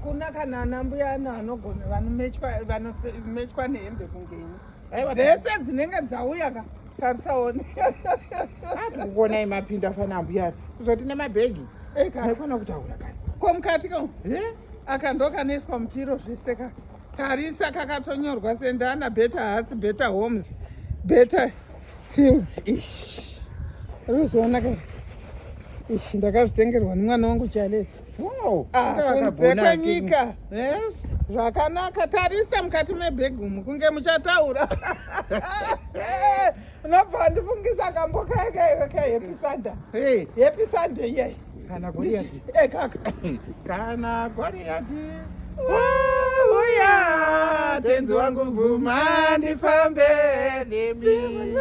hakuna kana anambuya anogona vanomechwa nehembe kungenyi dzese dzinenge dzauya ka tarisaone kuonai mapinda fanambuya kuzoti nemabhegi aikona kutaura kani komukati kam aka ndokanoiswa mupiro zvese ka karisa kakatonyorwa sendana better hearts better homes better fields ish ruzoona ka ish ndakazvitengerwa nemwana wangu chale kunze kwenyika zvakanaka tarisa mukati mebhegi umu kunge muchataura unobva ndifungisa kamboka yakaiwe kahepisanda hepisanda iyai kana Goriati kana Goriati uya tenzi wangu bvuma ndifambe nemi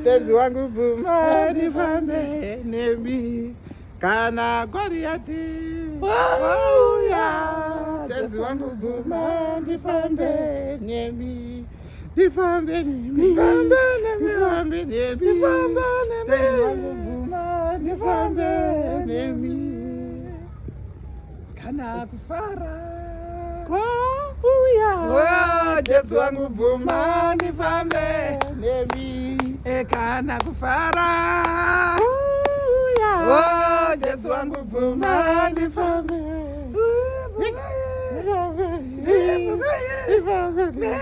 tenzi wangu bvuma ndifambe nemi kana Goriati uya tenzi wangu bvuma ndifambe nemi ndifambe nemi tenzi wangu bvuma ndifambe nemi kana kufara uya tenzi wangu bvuma ndifambe nemi kana kufara uya tenzi wangu bvuma ndifambe ndifambe